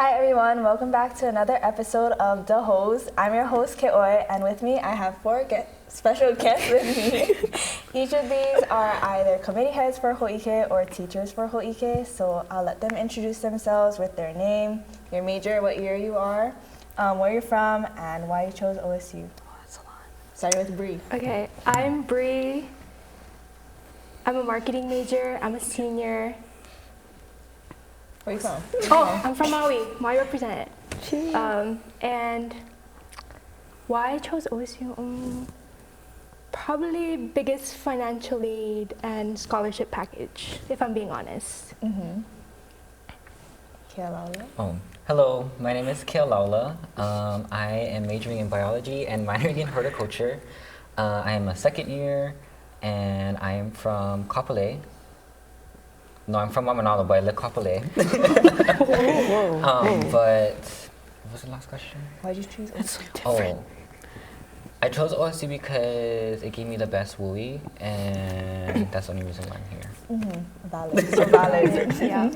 Hi everyone, welcome back to another episode of The HOHs. I'm your host Keoe, and with me I have four special guests with me. Each of these are either committee heads for Hōʻike or teachers for Hōʻike, so I'll let them introduce themselves with their name, your major, what year you are, where you're from, and why you chose OSU. Oh, that's a lot. Starting with Bree. Okay, I'm Bree. I'm a marketing major. I'm a senior. Where are you from? Oh, I'm from Maui represented. And why I chose OSU? Probably biggest financial aid and scholarship package, if I'm being honest. Kealaula. Oh, hello, my name is Kealaula. I am majoring in biology and minoring in horticulture. I am a second year and I am from Kapolei. No, I'm from Baldonado, but I live Kapolei. But what was the last question? Why did you choose OSU? That's so different. Oh, I chose OSU because it gave me the best WUI, and that's the only reason why I'm here. Valid. So valid. Yeah.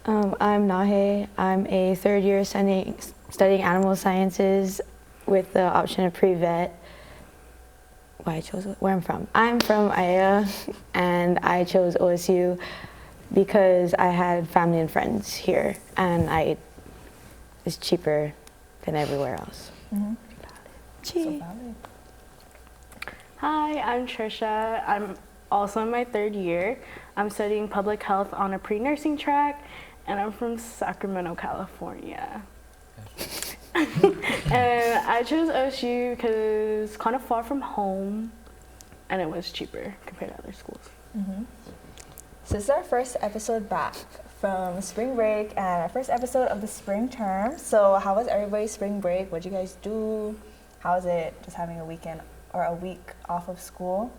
I'm Nahe. I'm a third year studying animal sciences with the option of pre-vet. Why I chose where I'm from. I'm from Aiea, and I chose OSU because I had family and friends here, and it's cheaper than everywhere else. So valid. Hi, I'm Trisha. I'm also in my third year. I'm studying public health on a pre-nursing track, and I'm from Sacramento, California. And I chose OSU because it's kind of far from home, and it was cheaper compared to other schools. So this is our first episode back from spring break and our first episode of the spring term. So how was everybody's spring break? What did you guys do? How was it just having a weekend or a week off of school?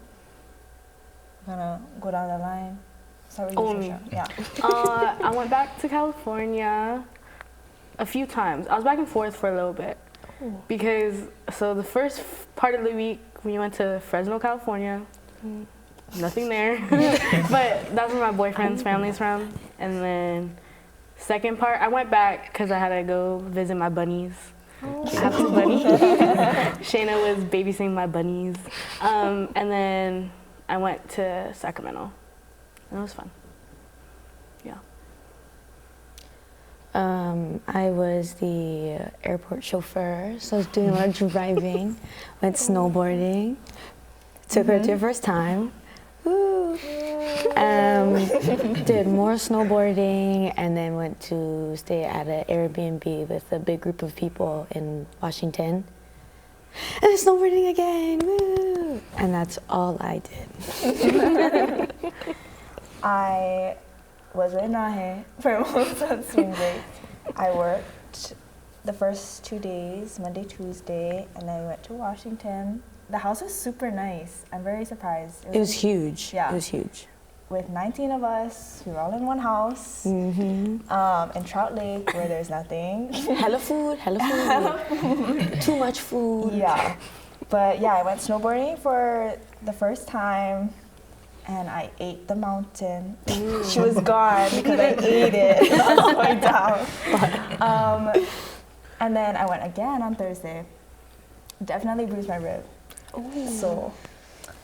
I'm gonna go down the line. Start with you, Trisha. Yeah. I went back to California a few times. I was back and forth for a little bit because the first part of the week we went to Fresno, California. Nothing there, but that's where my boyfriend's family's from. And then second part, I went back because I had to go visit my bunnies. I have two bunnies. Shayna was babysitting my bunnies. And then I went to Sacramento, and it was fun. Yeah. I was the airport chauffeur, so I was doing a lot of driving, went snowboarding, took her to her first time. Woo. Did more snowboarding, and then went to stay at an Airbnb with a big group of people in Washington. And then snowboarding again, woo! And that's all I did. I was in Nahe for most of spring break. I worked the first 2 days, Monday, Tuesday, and then we went to Washington. The house was super nice. I'm very surprised. It was huge. Yeah. It was huge. With 19 of us, we were all in one house in Trout Lake where there's nothing. Hella food. Too much food. Yeah. But yeah, I went snowboarding for the first time. And I ate the mountain. She was gone because I ate it all the way down. And then I went again on Thursday. Definitely bruised my rib. So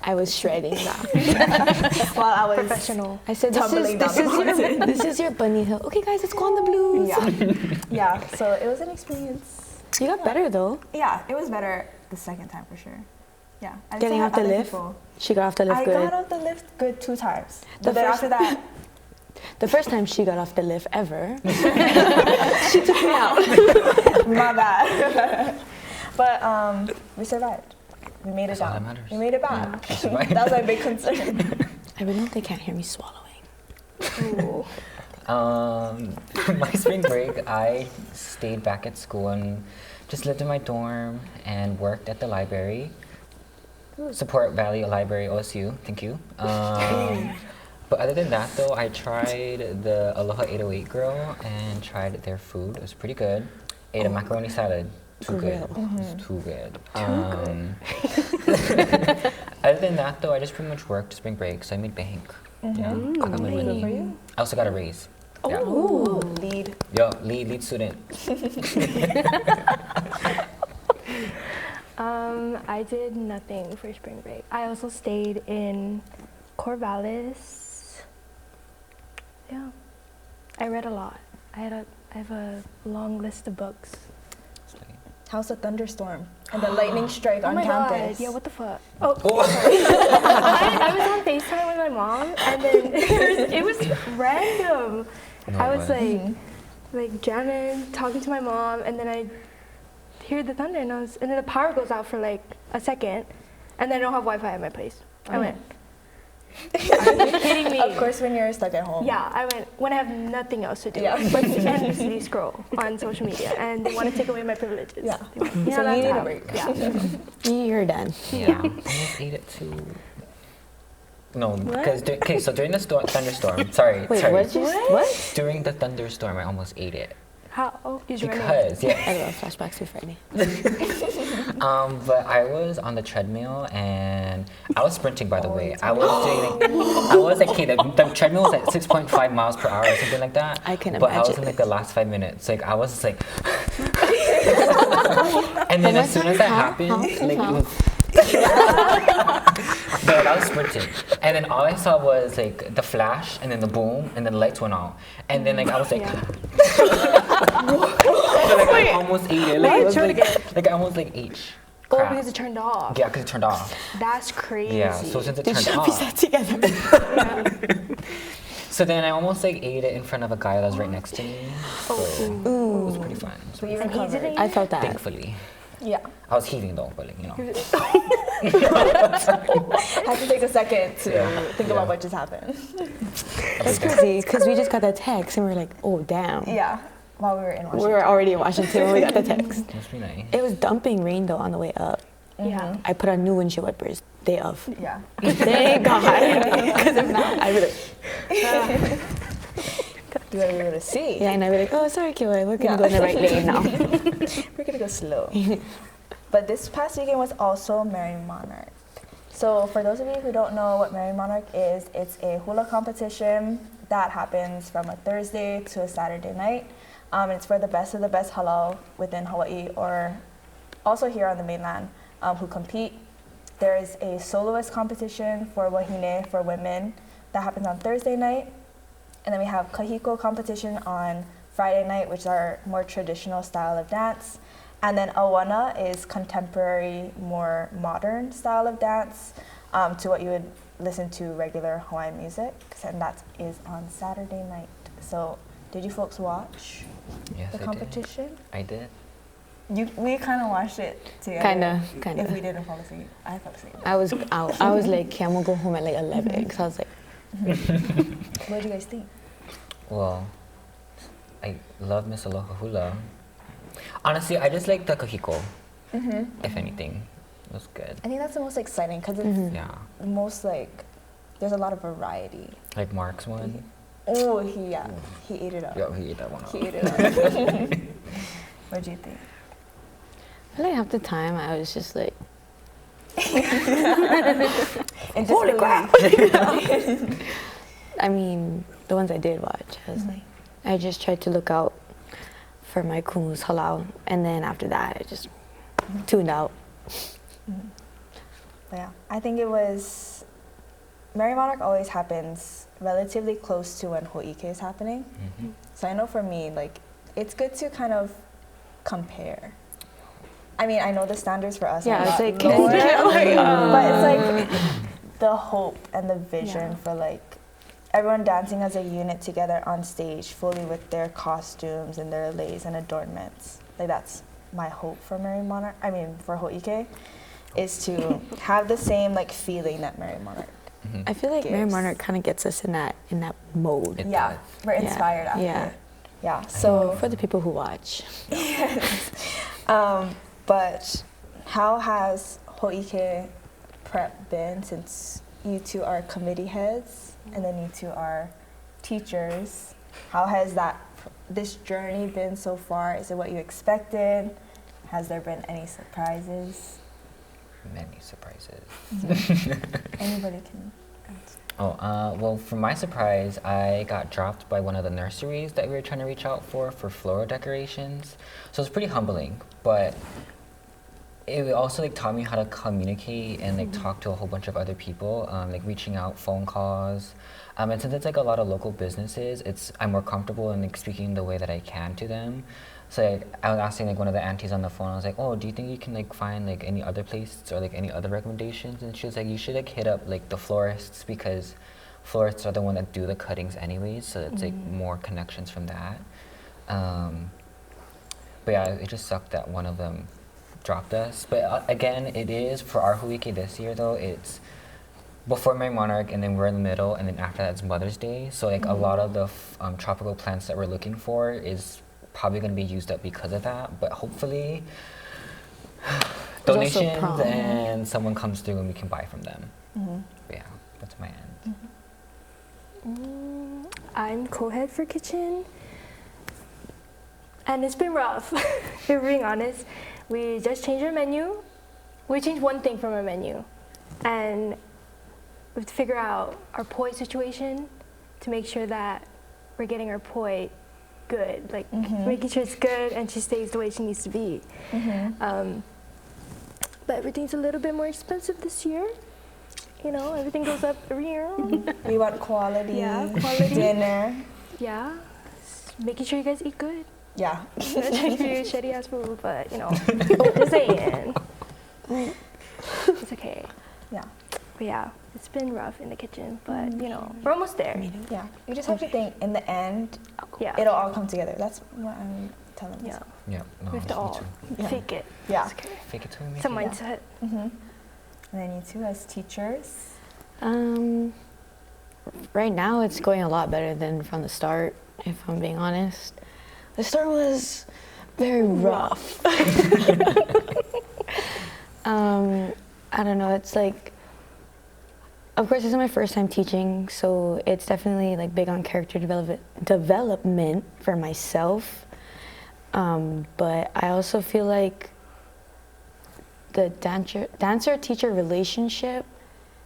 I was shredding that. while I was Professional. I said, tumbling down the mountain. this is your bunny hill. Okay, guys, let's go on the blues. Yeah. So it was an experience. You got better though. Yeah, it was better the second time for sure. Yeah. I Getting saw off the other lift. people. She got off the lift I good. got off the lift good 2 times. The But then first- after that, The first time she got off the lift ever, she took me out. my bad. But we survived. We made it That's all down. that matters. We made it back. I survived. That was my big concern. I really hope they can't hear me swallowing. My spring break, I stayed back at school and just lived in my dorm and worked at the library. Support Valley Library OSU, thank you. But other than that though, I tried the Aloha 808 Grill and tried their food. It was pretty good. Ate a macaroni salad. Too good. It was too good. Other than that though, I just pretty much worked spring break, so I made bank. Yeah, I got my money. I also got a raise. Yeah. Ooh, lead. Yo, lead student. I did nothing for spring break. I also stayed in Corvallis. Yeah, I read a lot. I have a long list of books. How's the thunderstorm and the lightning strike Oh on my campus? god! Yeah, what the fuck? Oh, I was on FaceTime with my mom, and then it was random. No, I was it like jamming, talking to my mom, and then I hear the thunder, and then the power goes out for like a second, and then I don't have Wi-Fi at my place. I went, are you kidding me? Of course, when you're stuck at home. Yeah, I went when I have nothing else to do Yeah. but to endlessly scroll on social media, and they want to take away my privileges. Yeah. They want- So you that's need a how- break. Yeah. You're done. Yeah. I almost ate it too. No, because so during the thunderstorm. Sorry. Wait, sorry. what? During the thunderstorm, I almost ate it. How? Oh, is your Because I yeah. love flashbacks to Friday. But I was on the treadmill and I was sprinting. By the way, I was like, okay, the treadmill was like 6.5 miles per hour or something like that. I can But I was imagine. in like the last 5 minutes. Like I was just like, and then as soon as that happened, like it was. But I was sprinting, and then all I saw was like the flash, and then the boom, and then the lights went out, and then like I was like, so, like I almost ate it. Like, it was, like I almost like ate. Oh, crap. because it turned off. Yeah, because it turned off. That's crazy. Yeah, so since it Did turned you piece off, that together? so then I almost like ate it in front of a guy that was right next to me. So it was pretty fun. So, So you And he recovered. didn't. I felt that. thankfully, Yeah. I was heaving though, but like, you know. Had to take a second to think Yeah. about what just happened. That's crazy because we just got that text and we were like, oh damn. Yeah. While we were in We Washington. were already in Washington when we got the text. Must be nice. It was dumping rain though on the way up. Yeah. I put on new windshield wipers day of. Yeah. Thank God. Because if not, I would have. You gotta be able to see. Yeah, and I'd be like, oh, sorry, Keoe, we're going to go in the right lane now. We're gonna go slow. But this past weekend was also Merrie Monarch. So for those of you who don't know what Merrie Monarch is, it's a hula competition that happens from a Thursday to a Saturday night. It's for the best of the best halal within Hawaii or also here on the mainland who compete. There is a soloist competition for wahine for women that happens on Thursday night. And then we have kahiko competition on Friday night, which is our more traditional style of dance. And then awana is contemporary, more modern style of dance to what you would listen to regular Hawaiian music. And that is on Saturday night. So did you folks watch Yes, the I competition? did. I did. We kind of watched it together. Kinda. If we didn't fall asleep. I fell asleep. I was out. I was like, okay, I'm going to go home at like 11. Because I was like, What did you guys think? Well, I love Miss Aloha Hula. Honestly, I just like the kahiko, if anything. It was good. I think that's the most exciting because it's Yeah. the most like, there's a lot of variety. Like Mark's one. Oh, he ate it up. Yeah, he ate that one up. He ate it up. What do you think? I feel like half the time I was just like, And holy crap! I mean, the ones I did watch, I was like, I just tried to look out for my kumus halal. And then after that, I just tuned out. Yeah, I think it was, Merrie Monarch always happens relatively close to when Hōʻike is happening. So I know for me, like, it's good to kind of compare. I mean, I know the standards for us Yeah, are it's a like, lot lower, yeah, but it's like the hope and the vision for like everyone dancing as a unit together on stage, fully with their costumes and their leis and adornments. Like that's my hope for Merrie Monarch. I mean, for Hōʻike, is to have the same like feeling that Merrie Monarch. I feel like Merrie Gives. Monarch kind of gets us in that mode. It Yeah, does. we're inspired after. Yeah. Yeah. So So, for the people who watch, but how has Hōʻike prep been since you two are committee heads and then you two are teachers? How has this journey been so far? Is it what you expected? Has there been any surprises? Many surprises. Anybody can answer. Well, for my surprise, I got dropped by one of the nurseries that we were trying to reach out for floral decorations. So it's pretty humbling, but it also like taught me how to communicate and like talk to a whole bunch of other people, like reaching out, phone calls. And since it's like a lot of local businesses, I'm more comfortable in like speaking the way that I can to them. So like, I was asking like one of the aunties on the phone, I was like, oh, do you think you can like find like any other places or like any other recommendations? And she was like, you should like hit up like the florists, because florists are the one that do the cuttings anyways, so it's like more connections from that. But yeah, it just sucked that one of them dropped us. But again, it is for our Hōʻike this year though, it's before Merrie Monarch, and then we're in the middle, and then after that's Mother's Day. So like a lot of the tropical plants that we're looking for is probably going to be used up because of that. But hopefully donations and someone comes through and we can buy from them. But yeah, that's my end. I'm co-head for kitchen, and it's been rough. If we're being honest, we just changed our menu. We changed one thing from our menu, and we have to figure out our poi situation to make sure that we're getting our poi good, like making sure it's good and she stays the way she needs to be. But everything's a little bit more expensive this year. You know, everything goes up every year. We want quality, quality dinner. Yeah, making sure you guys eat good. Yeah. Not trying to do shitty ass food, but you know, just saying. It's okay. Yeah. But yeah, it's been rough in the kitchen, but you know, we're almost there. Yeah. You just have to think, in the end, Yeah. it'll all come together. That's what I'm telling Yeah. myself. Yeah, no, We have to me all too. fake it. Yeah. It's okay. Fake it till we make It's a it. mindset. And then you two, as teachers. Right now it's going a lot better than from the start, if I'm being honest. The start was very rough. I don't know, it's like, of course this is my first time teaching, so it's definitely like big on character development for myself. But I also feel like the dancer-teacher relationship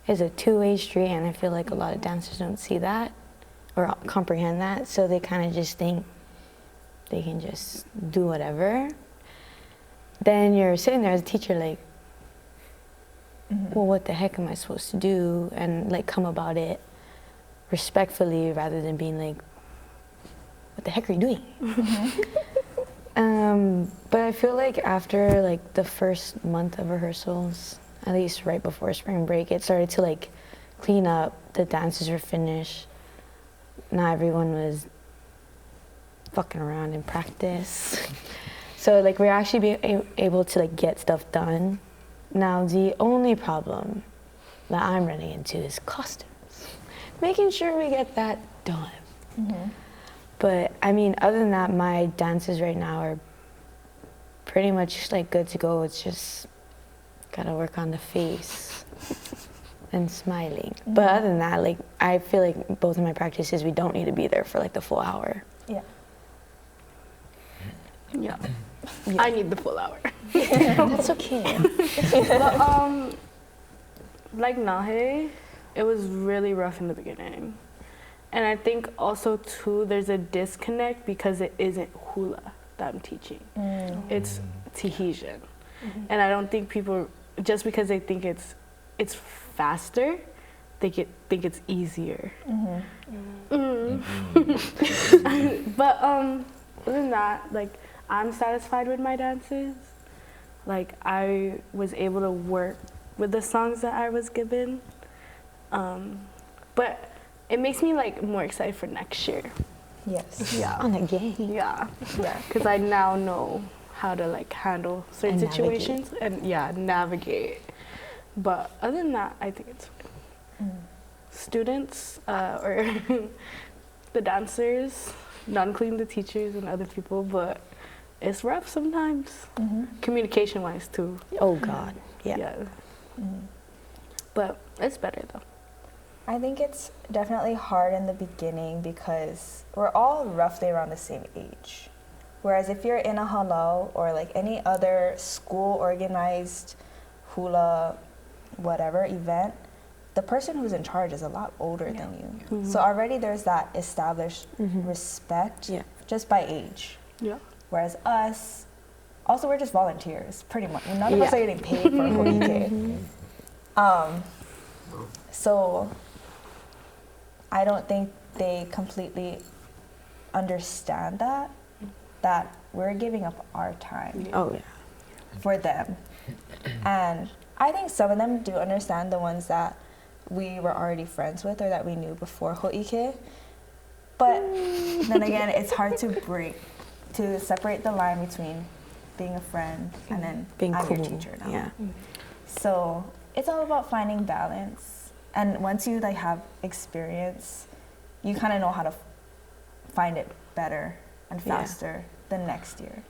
is a two-way street, and I feel like a lot of dancers don't see that or comprehend that, so they kind of just think they can just do whatever. Then you're sitting there as a teacher like, well, what the heck am I supposed to do? And like come about it respectfully rather than being like, what the heck are you doing? But I feel like after like the first month of rehearsals, at least right before spring break, it started to like clean up. The dances were finished. Not everyone was fucking around in practice. So like we're actually able to like get stuff done. Now the only problem that I'm running into is costumes. Making sure we get that done. But I mean, other than that, my dances right now are pretty much like good to go. It's just gotta work on the face and smiling. But other than that, like I feel like both of my practices, we don't need to be there for like the full hour. Yeah. Yeah. I need the full hour. That's okay. But like Nahe, it was really rough in the beginning. And I think also too, there's a disconnect because it isn't hula that I'm teaching. It's Tahitian. And I don't think people, just because they think it's faster, they think it's easier. But other than that, like I'm satisfied with my dances. Like I was able to work with the songs that I was given. But it makes me like more excited for next year. Yes. Yeah. On the game. Yeah. Yeah. Because I now know how to like handle certain And situations and navigate. But other than that, I think it's students or the dancers, not including the teachers and other people, but it's rough sometimes. Communication wise too. Oh God. Yeah. But it's better though. I think it's definitely hard in the beginning because we're all roughly around the same age. Whereas if you're in a halau or like any other school organized hula whatever event, the person who's in charge is a lot older than you. So already there's that established respect just by age. Yeah. Whereas us, also we're just volunteers, pretty much. None of us are getting paid for Hōʻike. So I don't think they completely understand that we're giving up our time for them. And I think some of them do understand, the ones that we were already friends with or that we knew before Hōʻike. But then again, it's hard to separate the line between being a friend and then being I'm cool. your teacher now. Yeah. So it's all about finding balance. And once you like have experience, you kind of know how to find it better and faster the next year.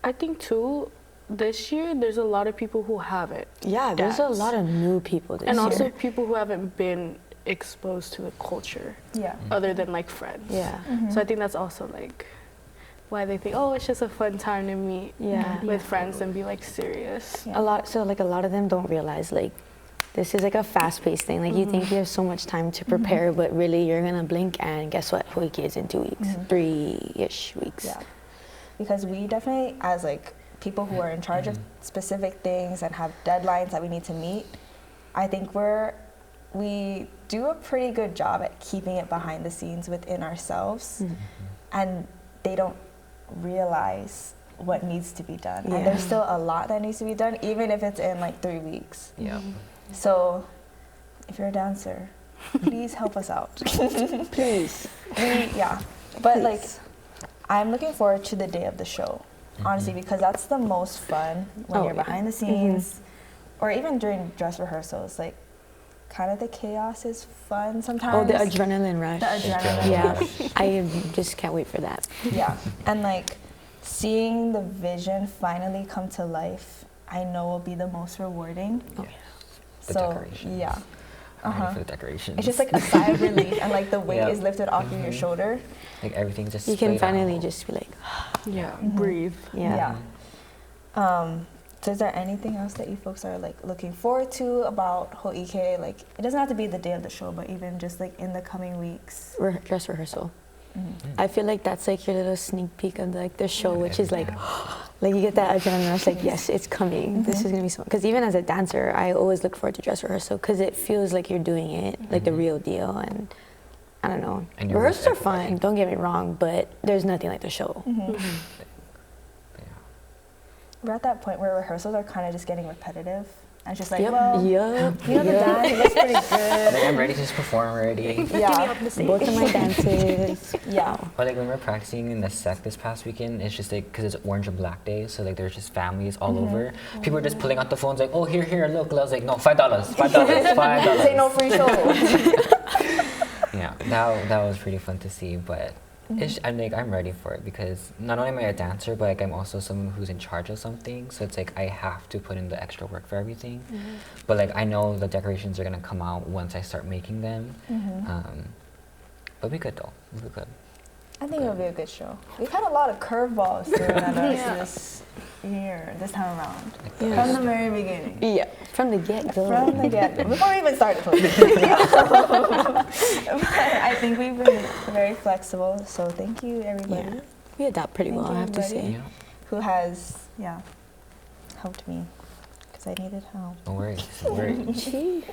I think too, this year there's a lot of people who haven't. Yeah, there's a lot of new people this year. And also people who haven't been exposed to the culture. Yeah. Other than like friends. Yeah. So I think that's also like why they think, oh, it's just a fun time to meet with friends and be like serious. A lot of them don't realize like this is like a fast-paced thing. Like you think you have so much time to prepare, but really you're gonna blink and guess what? Hōʻike is in 2 weeks, 3-ish weeks. Yeah. Because we definitely, as like people who are in charge of specific things and have deadlines that we need to meet, I think we do a pretty good job at keeping it behind the scenes within ourselves, and they don't realize what needs to be done. And there's still a lot that needs to be done, even if it's in like 3 weeks. Yeah. So if you're a dancer, please help us out. Please. But like, I'm looking forward to the day of the show, honestly, because that's the most fun when you're behind the scenes, or even during dress rehearsals. Like, kind of the chaos is fun sometimes. Oh, the adrenaline rush. The adrenaline rush. I just can't wait for that. Yeah, and like seeing the vision finally come to life, I know will be the most rewarding. Oh, yeah. The So decorations. yeah. I'm ready for the decorations. It's just like a sigh of relief, and like the weight is lifted off of your shoulder. Like everything just. You can splayed finally out. just be like, Breathe. Yeah. So is there anything else that you folks are like looking forward to about Hōʻike? Like, it doesn't have to be the day of the show, but even just like in the coming weeks. dress rehearsal. I feel like that's like your little sneak peek of like the show, which is like, like you get that adrenaline rush, like yes, it's coming. This is gonna be so. Because even as a dancer, I always look forward to dress rehearsal because it feels like you're doing it, like the real deal. And I don't know, And rehearsals are fun. Don't get me wrong, but there's nothing like the show. We're at that point where rehearsals are kind of just getting repetitive. And it's just like, Yep. well, you know the dance, it looks pretty good. Like, I'm ready to just perform already. Yeah. Both of my dances. Yeah. But like when we're practicing in the sec this past weekend, it's just like because it's Orange and Black Day, so like there's just families all over. People are just pulling out the phones like, oh here, look. I was like, no, $5, $5. This ain't no free show. Yeah, that was pretty fun to see, but I'm ready for it because not only am I a dancer, but like I'm also someone who's in charge of something. So it's like I have to put in the extra work for everything. But like I know the decorations are gonna come out once I start making them. But we good though. We good. I think it'll be a good show. We've had a lot of curveballs thrown at us this time around. From the very beginning. Yeah, from the get-go. From the get-go. Before we even started. But I think we've been very flexible, so thank you, everybody. Yeah. We adapt pretty well, I have to say. Yeah. Who has, helped me, because I needed help. No worries. No worries.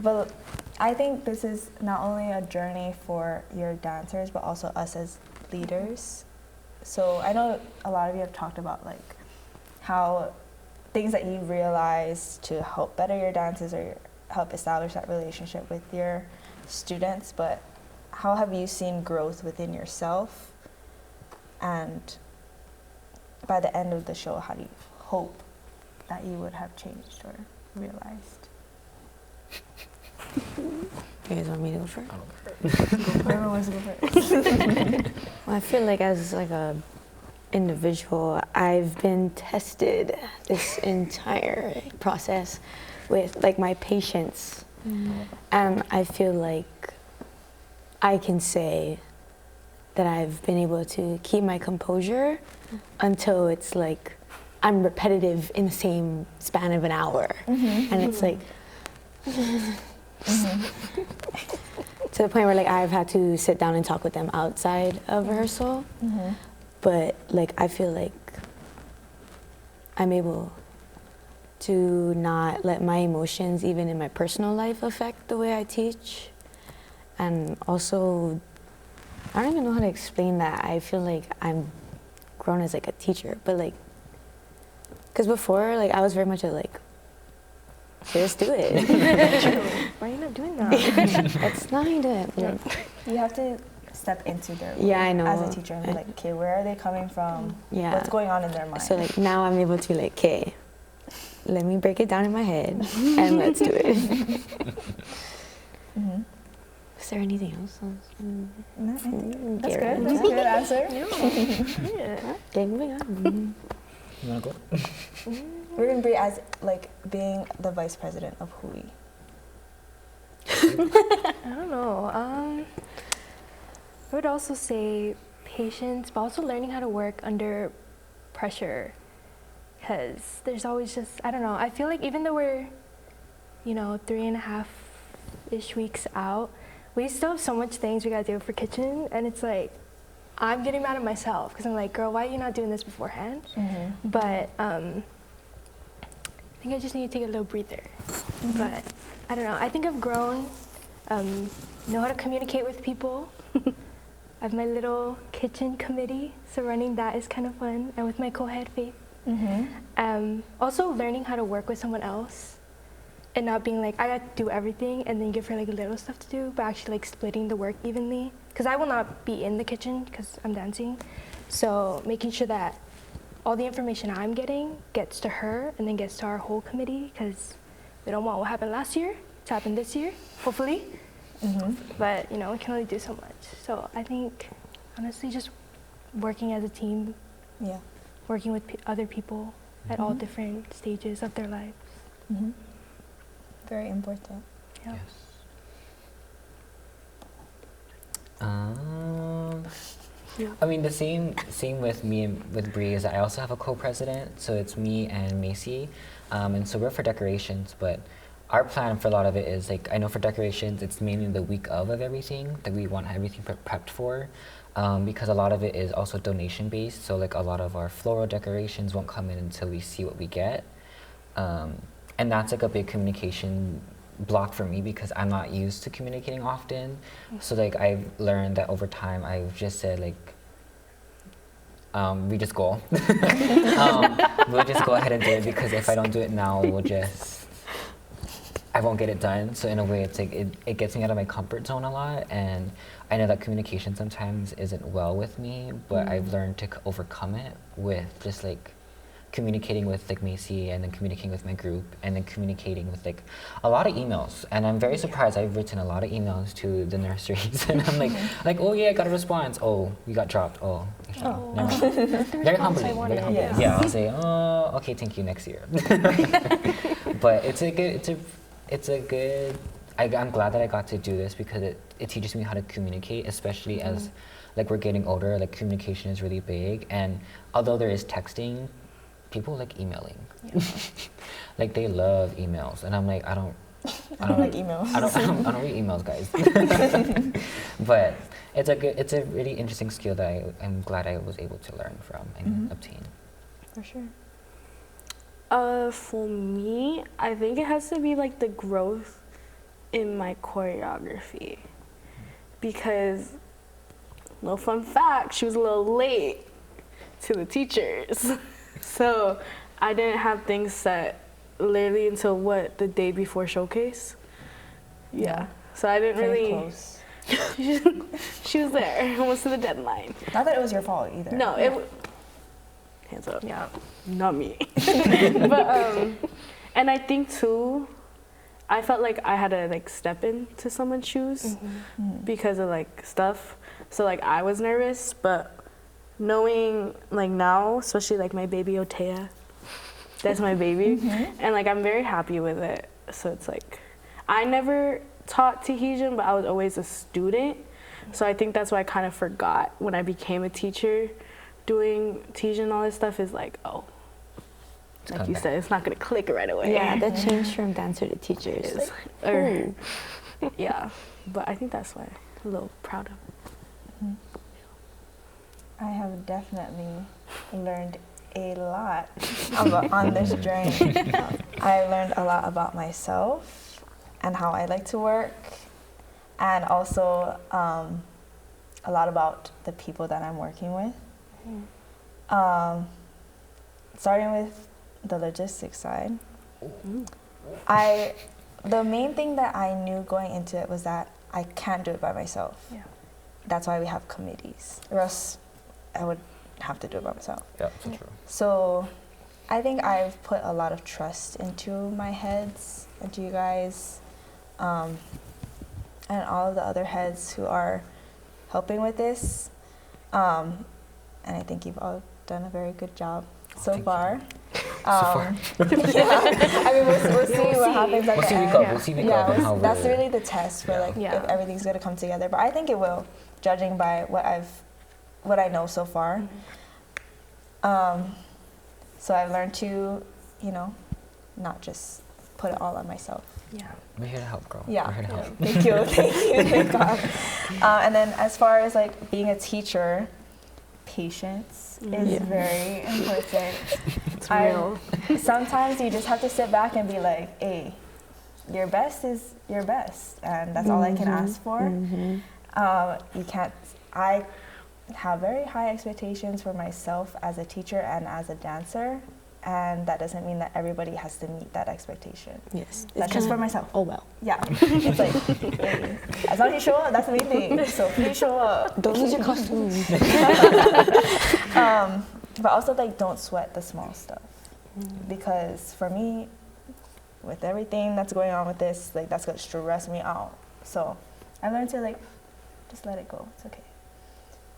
But I think this is not only a journey for your dancers, but also us as leaders. So I know a lot of you have talked about like how things that you realized to help better your dances or help establish that relationship with your students, but how have you seen growth within yourself? And by the end of the show, how do you hope that you would have changed or realized? You guys want me to go first? Whoever wants to go first. Well, I feel like as like a individual, I've been tested this entire process with like my patience, and I feel like I can say that I've been able to keep my composure until it's like I'm repetitive in the same span of an hour, and it's like To the point where like I've had to sit down and talk with them outside of rehearsal. But like I feel like I'm able to not let my emotions, even in my personal life, affect the way I teach. And also, I don't even know how to explain that. I feel like I'm grown as like a teacher, but like, because before, like I was very much a like, just do it. Why are you not doing that? It's not even it. Like, You have to step into their role Yeah, I know. as a teacher and be like, okay, where are they coming from? Yeah. What's going on in their mind? so like now I'm able to like, okay, let me break it down in my head and let's do it. Is there anything else? No, I think that's Okay, good. That's a good answer. Yeah. Okay, moving on. You wanna go? We're gonna be as like being the vice president of Hōʻike. I don't know. I would also say patience, but also learning how to work under pressure. Because there's always just, I don't know, I feel like even though we're, 3.5-ish weeks out, we still have so much things we gotta do for kitchen, and it's like, I'm getting mad at myself, because I'm like, girl, why are you not doing this beforehand? But I think I just need to take a little breather. But I don't know, I think I've grown, know how to communicate with people. I have my little kitchen committee, so running that is kind of fun, and with my co-head Faith. Also learning how to work with someone else and not being like, I got to do everything and then give her like little stuff to do, but actually like splitting the work evenly. Because I will not be in the kitchen because I'm dancing. So making sure that all the information I'm getting gets to her and then gets to our whole committee, because we don't want what happened last year to happen this year, hopefully. But we can only do so much. So I think honestly just working as a team, working with other people at all different stages of their lives. Very important. Yeah. I mean, the same with me and with Bree is that I also have a co-president, so it's me and Macy, and so we're for decorations, but our plan for a lot of it is like, I know for decorations it's mainly the week of everything that we want everything prepped for, because a lot of it is also donation based, so like a lot of our floral decorations won't come in until we see what we get, and that's like a big communication block for me because I'm not used to communicating often. So like I've learned that over time I've just said like, we just go. We'll just go ahead and do it, because if I don't do it now, I won't get it done. So in a way, it's like it gets me out of my comfort zone a lot, and I know that communication sometimes isn't well with me, but I've learned to overcome it with just like communicating with like Macy, and then communicating with my group, and then communicating with like a lot of emails. And I'm very surprised. I've written a lot of emails to the nurseries, and I'm like, oh yeah, I got a response. Oh, we got dropped. Oh, never mind. Very humbling. Very humbling. Yeah, I'll say, oh, okay, thank you, next year. But I'm glad that I got to do this, because it teaches me how to communicate, especially as like we're getting older. Like communication is really big, and although there is texting, people like emailing. Like they love emails, and I'm like, I don't like emails. I don't read emails, guys. But it's a really interesting skill that I'm glad I was able to learn from and obtain. For sure. For me, I think it has to be like the growth in my choreography, because, no fun fact, she was a little late to the teachers. So I didn't have things set literally until the day before showcase. Yeah. So I didn't Very really. close. She was there almost to the deadline. Not that it was your fault either. No, hands up. Yeah. Not me. But and I think too, I felt like I had to like step into someone's shoes because of like stuff. So like I was nervous, but knowing like now, especially like my baby Otea, that's my baby, and like I'm very happy with it. So it's like I never taught Tahitian, but I was always a student. So I think that's why I kind of forgot when I became a teacher. Doing Tahitian and all this stuff is like, oh, like you said, it's not gonna click right away. Yeah, the change from dancer to teacher is like, ooh. Yeah, but I think that's why I'm a little proud of it. I have definitely learned a lot on this journey. I learned a lot about myself and how I like to work, and also a lot about the people that I'm working with. Starting with the logistics side, the main thing that I knew going into it was that I can't do it by myself. Yeah. That's why we have committees, or else I would have to do it by myself. Yeah, so true. So I think I've put a lot of trust into my heads, into you guys, and all of the other heads who are helping with this. And I think you've all done a very good job so far. far. Yeah. I mean, we'll see what happens at the end. We'll see week up and how that's we're- really the test for like Yeah. if everything's gonna come together. But I think it will, judging by what I know so far. So I've learned to, not just put it all on myself. Yeah. We're here to help, girl. Yeah. We're here to help. Thank you, thank God. And then as far as like being a teacher, patience is very important. It's real. Sometimes you just have to sit back and be like, hey, your best is your best, and that's all I can ask for. I have very high expectations for myself as a teacher and as a dancer, and that doesn't mean that everybody has to meet that expectation. Yes. That's just for myself. Oh well. Yeah. It's like, hey, as long as you show up, that's the main thing. So please show up. Don't lose your costume. But also, like, don't sweat the small stuff. Because for me, with everything that's going on with this, like, that's going to stress me out. So I learned to, like, just let it go. It's okay.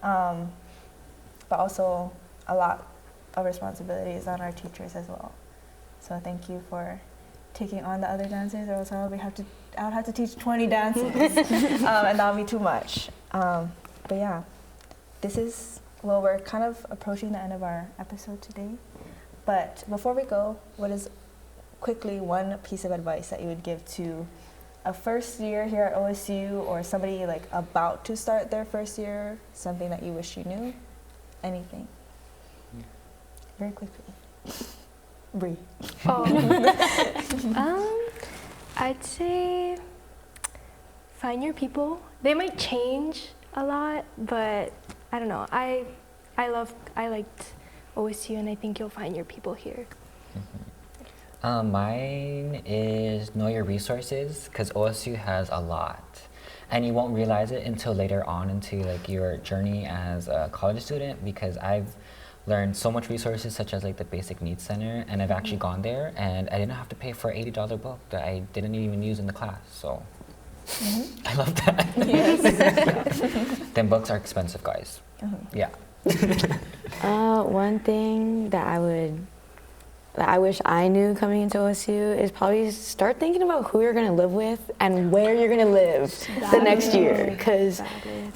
But also a lot of responsibilities on our teachers as well. So thank you for taking on the other dancers, or else I would have to teach 20 dances, and that would be too much. But yeah, we're kind of approaching the end of our episode today. But before we go, what is quickly one piece of advice that you would give to a first year here at OSU, or somebody like about to start their first year, something that you wish you knew? Anything. Very quickly. Bree. I'd say find your people. They might change a lot, but I don't know. I liked OSU, and I think you'll find your people here. Mine is know your resources, because OSU has a lot, and you won't realize it until later on into like your journey as a college student, because I've learned so much resources such as like the Basic Needs Center, and I've actually gone there and I didn't have to pay for an $80 book that I didn't even use in the class, so I love that. Yes. Then books are expensive, guys. Yeah. One thing that I wish I knew coming into OSU is probably start thinking about who you're gonna live with and where you're gonna live the next year, because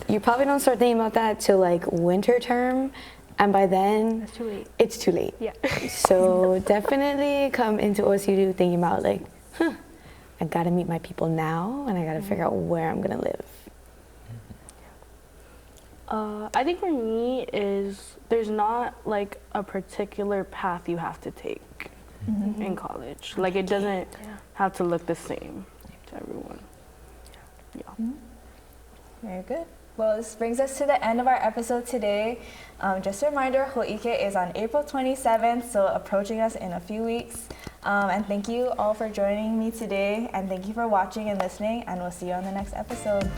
you probably don't start thinking about that till like winter term, and by then That's too late. it's too late. Yeah. So definitely come into OSU thinking about like, I gotta meet my people now, and I gotta figure out where I'm gonna live. I think for me is there's not like a particular path you have to take in college. Like it doesn't have to look the same to everyone. Yeah. Very good. Well, this brings us to the end of our episode today. Just a reminder, Hōʻike is on April 27th, so approaching us in a few weeks. And thank you all for joining me today, and thank you for watching and listening, and we'll see you on the next episode.